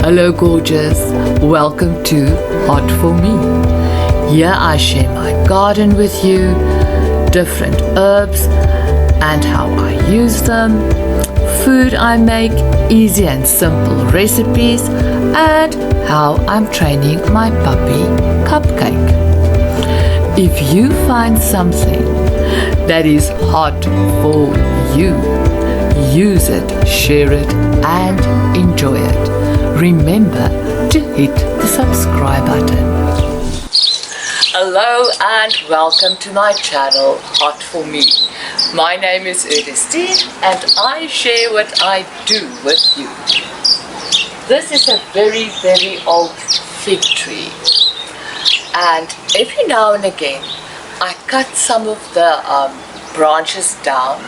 Hello gorgeous, welcome to Hot For Me. Here I share my garden with you, different herbs and how I use them, food I make, easy and simple recipes, and how I'm training my puppy Cupcake. If you find something that is hot for you, use it, share it and enjoy it. Remember to hit the subscribe button. Hello and welcome to my channel Hot For Me. My name is Ernestine and I share what I do with you. This is a very old fig tree, and every now and again I cut some of the branches down.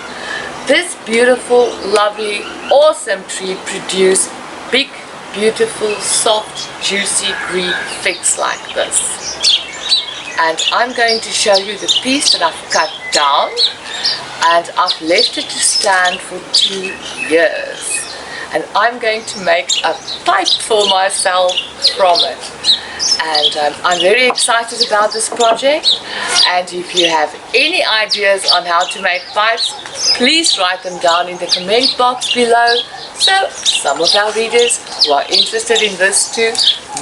This beautiful, lovely, awesome tree produces big, beautiful, soft, juicy green figs like this. And I'm going to show you the piece that I've cut down, and I've left it to stand for 2 years. And I'm going to make a pipe for myself from it. And I'm very excited about this project, and if you have any ideas on how to make pipes, please write them down in the comment box below, so some of our readers who are interested in this too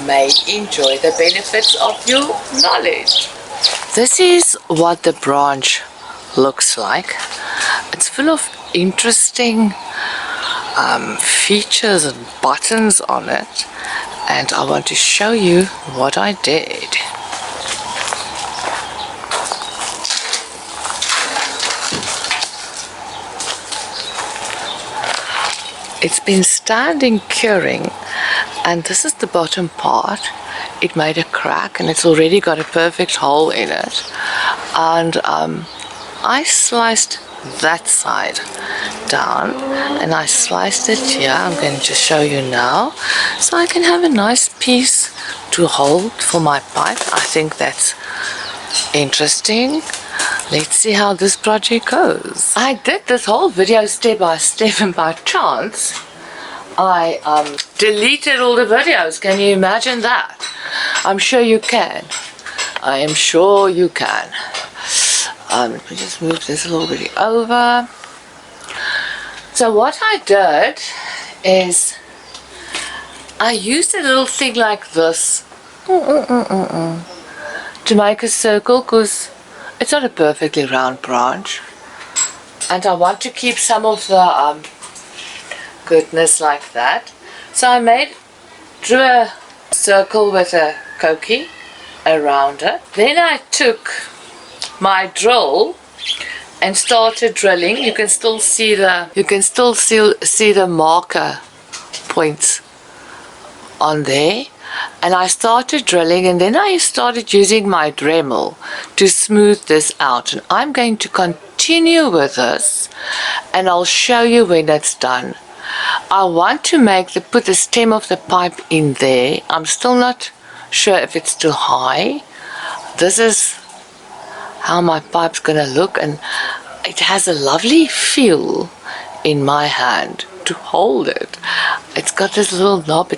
may enjoy the benefits of your knowledge. This is what the branch looks like. It's full of interesting features and buttons on it, and I want to show you what I did. It's been standing curing, and this is the bottom part. It made a crack and it's already got a perfect hole in it, and I sliced that side down and I sliced it here. I'm going to show you now so I can have a nice piece to hold for my pipe. I think that's interesting. Let's see how this project goes. I did this whole video step by step, and by chance I deleted all the videos. Can you imagine that? I'm sure you can. I am sure you can. Let me just move this a little bit over. So what I did is I used a little thing like this to make a circle, because it's not a perfectly round branch and I want to keep some of the goodness like that. So I drew a circle with a koki around it. Then I took my drill and started drilling. You can still see the marker points on there, and I started drilling, and then I started using my Dremel to smooth this out, and I'm going to continue with this and I'll show you when it's done. I want to put the stem of the pipe in there. I'm still not sure if it's too high. This is how my pipe's gonna look, and it has a lovely feel in my hand to hold it. It's got this little knob,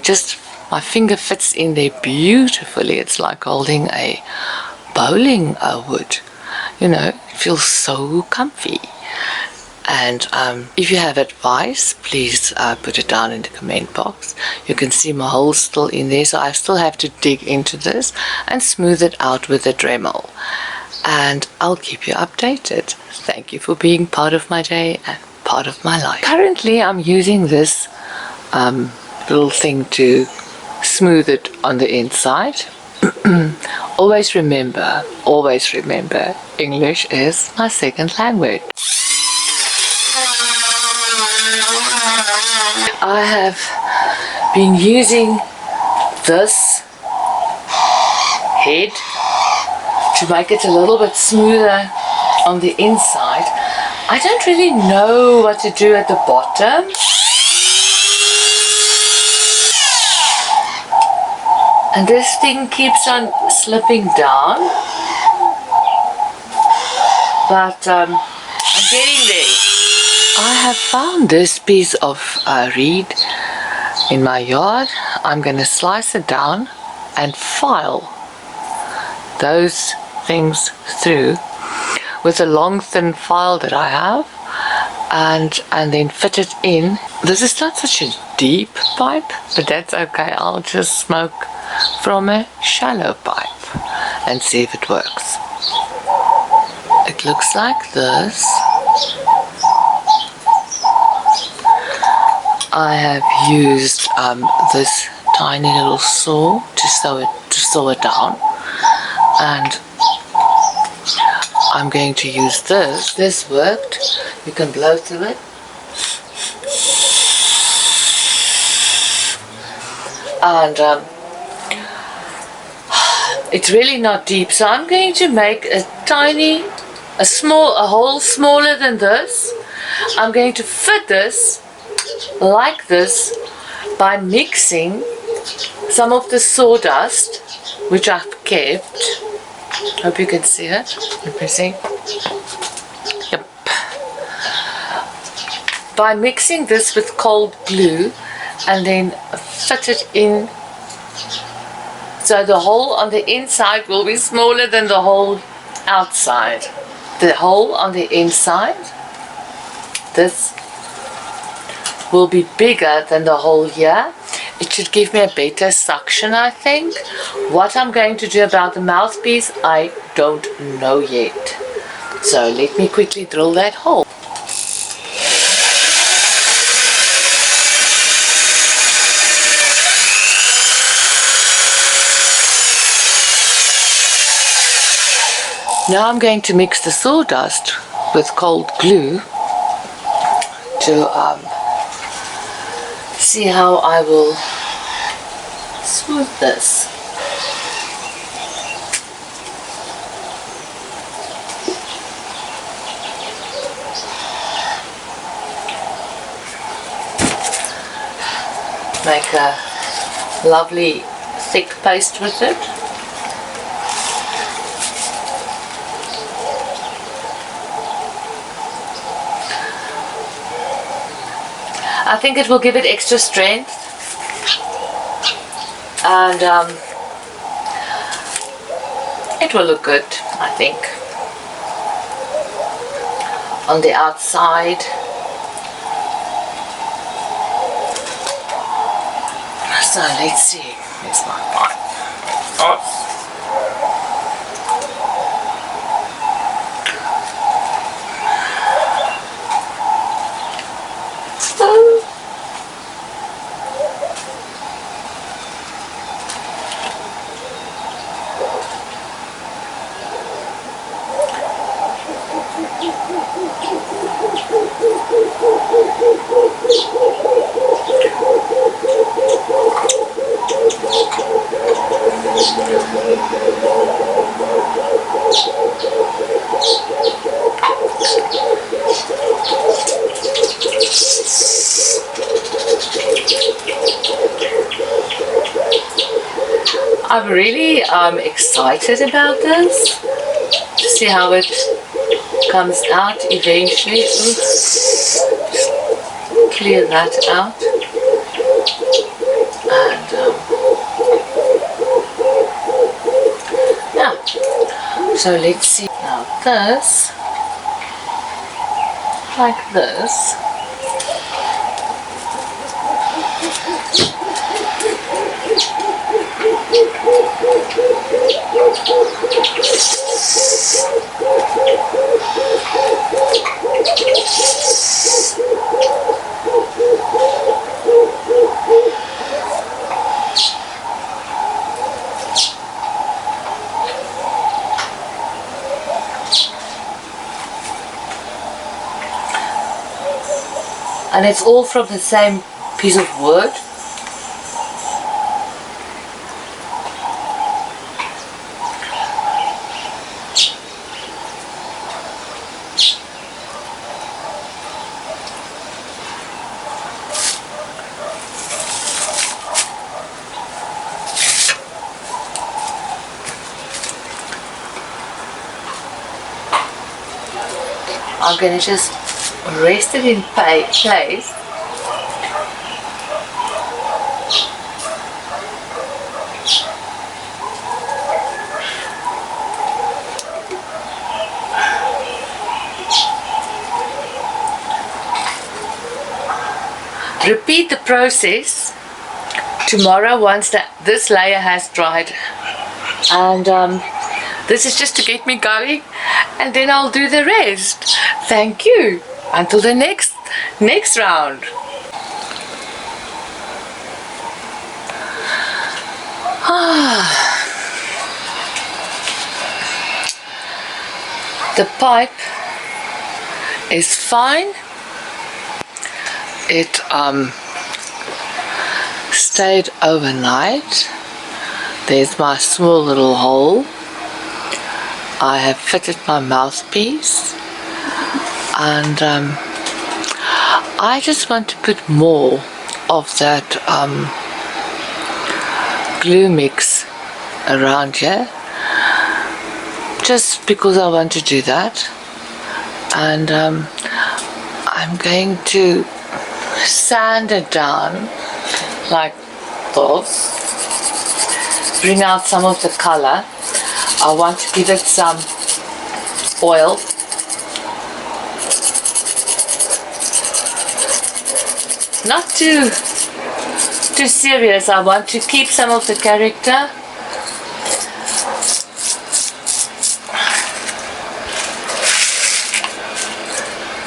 my finger fits in there beautifully. It's like holding a bowling wood. You know, it feels so comfy. And if you have advice, please put it down in the comment box. You can see my hole's still in there, so I still have to dig into this and smooth it out with the Dremel. And I'll keep you updated. Thank you for being part of my day and part of my life. Currently I'm using this little thing to smooth it on the inside. always remember, English is my second language. I have been using this head to make it a little bit smoother on the inside. I don't really know what to do at the bottom. And this thing keeps on slipping down. But I'm getting there. I have found this piece of reed in my yard. I'm going to slice it down and file those things through with a long thin file that I have, and then fit it in. This is not such a deep pipe, but that's okay. I'll just smoke from a shallow pipe and see if it works. It looks like this. I have used this tiny little saw to saw it down, and I'm going to use this. This worked. You can blow through it. And it's really not deep, so I'm going to make a hole smaller than this. I'm going to fit this like this by mixing some of the sawdust, which I've kept. Hope you can see it. Let me see. Yep. By mixing this with cold glue and then fit it in, so the hole on the inside will be smaller than the hole outside. The hole on the inside, this will be bigger than the hole here. It should give me a better suction, I think. What I'm going to do about the mouthpiece, I don't know yet. So let me quickly drill that hole. Now I'm going to mix the sawdust with cold glue to see how I will smooth this. Make a lovely thick paste with it. I think it will give it extra strength, and it will look good, I think, on the outside. So let's see. Here's my pipe. Oh. I'm really excited about this, to see how it comes out eventually. Oops. Clear that out. And yeah, so let's see. Now this, like this. And it's all from the same piece of wood. I'm going to just rest it in place repeat the process tomorrow once this layer has dried. And this is just to get me going, and then I'll do the rest. Thank you. Until the next round. The pipe is fine. It stayed overnight. There's my small little hole. I have fitted my mouthpiece, and I just want to put more of that glue mix around here, just because I want to do that. And I'm going to sand it down like this, bring out some of the color. I want to give it some oil. Not too serious. I want to keep some of the character.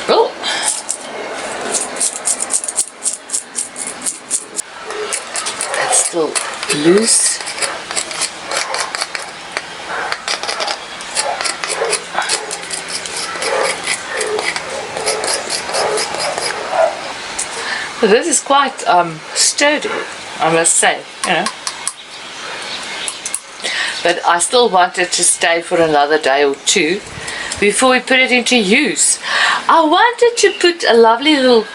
Oh, that's still loose. This is quite sturdy, I must say, you know. But I still want it to stay for another day or two before we put it into use. I wanted to put a lovely little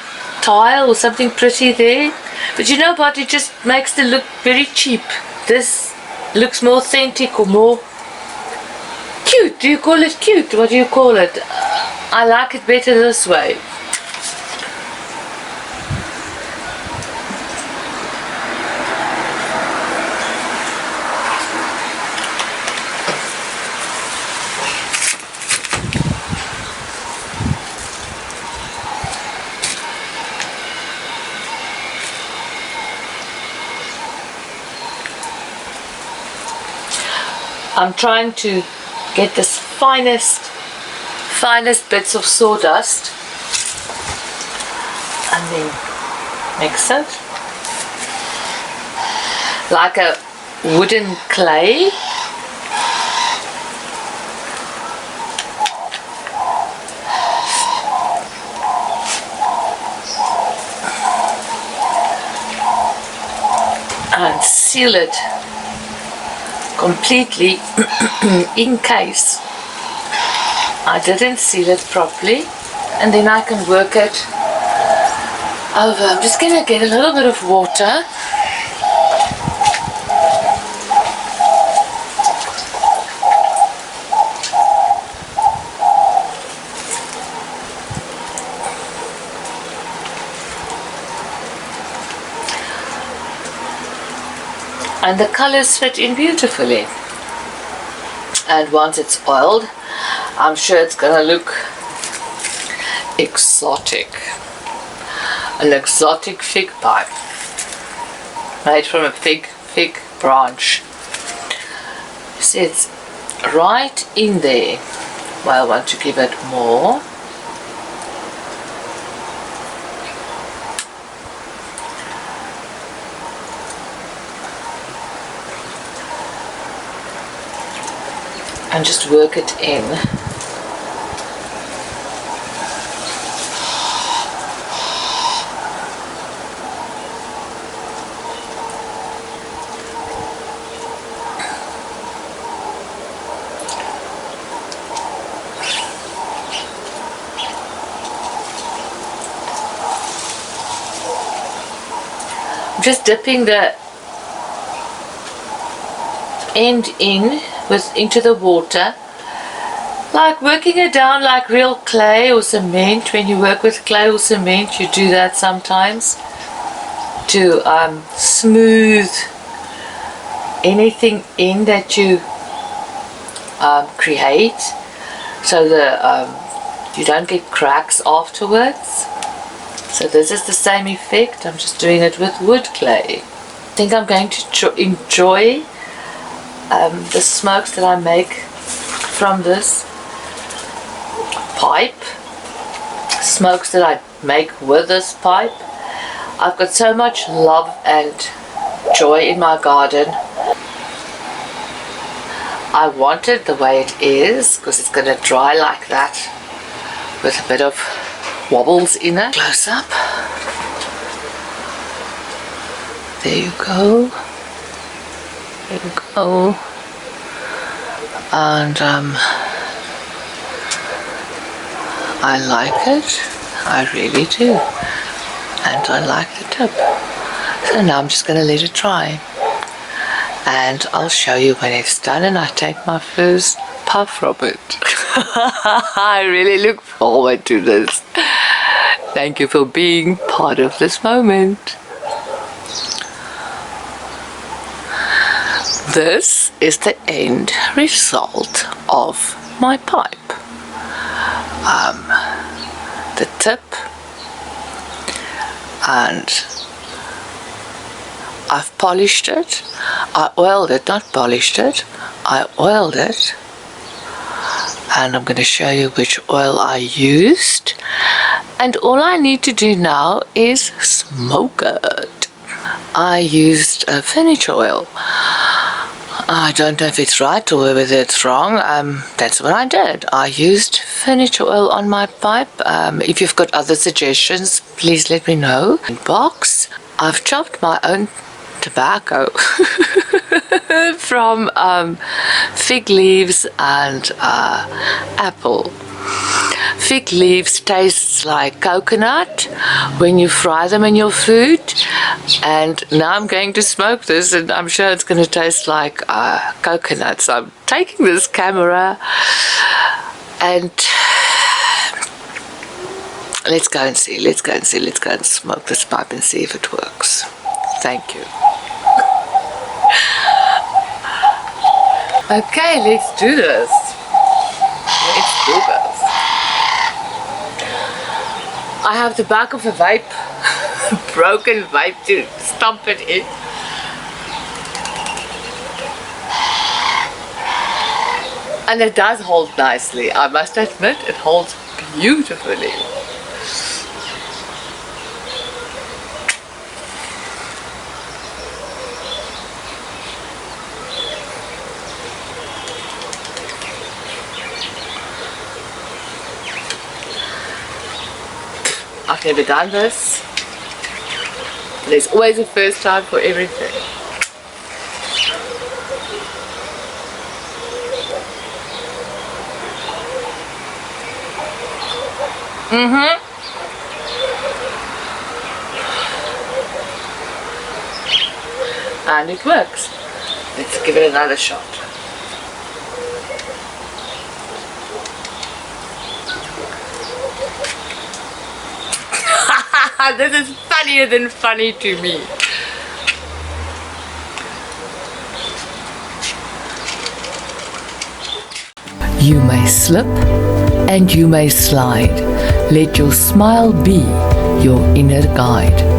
tile or something pretty there, but you know what, it just makes it look very cheap. This looks more authentic or more cute. Do you call it cute? What do you call it? I like it better this way. I'm trying to get this finest bits of sawdust and then mix it like a wooden clay. And seal it completely in case I didn't seal it properly, and then I can work it over. I'm just going to get a little bit of water. And the colors fit in beautifully. And once it's oiled, I'm sure it's gonna look exotic. An exotic fig pipe made from a fig branch. You see, it's right in there. Well, I want to give it more. And just work it in. I'm just dipping the end into the water, like working it down like real clay or cement. When you work with clay or cement, you do that sometimes to smooth anything in that you create, so you don't get cracks afterwards. So this is the same effect. I'm just doing it with wood clay. I think I'm going to enjoy the smokes that I make from this pipe. Smokes that I make with this pipe. I've got so much love and joy in my garden. I want it the way it is because it's going to dry like that with a bit of wobbles in it. Close up. There you go. There you go. And I like it. I really do. And I like the tip. So now I'm just going to let it dry. And I'll show you when it's done and I take my first puff from it. I really look forward to this. Thank you for being part of this moment. This is the end result of my pipe. The tip, and I've polished it. I oiled it, not polished it. I oiled it, and I'm going to show you which oil I used. And all I need to do now is smoke it. I used furniture oil. I don't know if it's right or whether it's wrong. That's what I did. I used furniture oil on my pipe. If you've got other suggestions, please let me know. Box. I've chopped my own tobacco from fig leaves and apple. Fig leaves tastes like coconut when you fry them in your food, and now I'm going to smoke this and I'm sure it's going to taste like coconut. So I'm taking this camera and let's go and see, let's go and smoke this pipe and see if it works. Thank you. Okay, let's do this. Let's do this. I have the back of a vape, broken vape to stomp it in. And it does hold nicely, I must admit, it holds beautifully. I've never done this. There's always a first time for everything. And it works. Let's give it another shot. This is funnier than funny to me. You may slip and you may slide. Let your smile be your inner guide.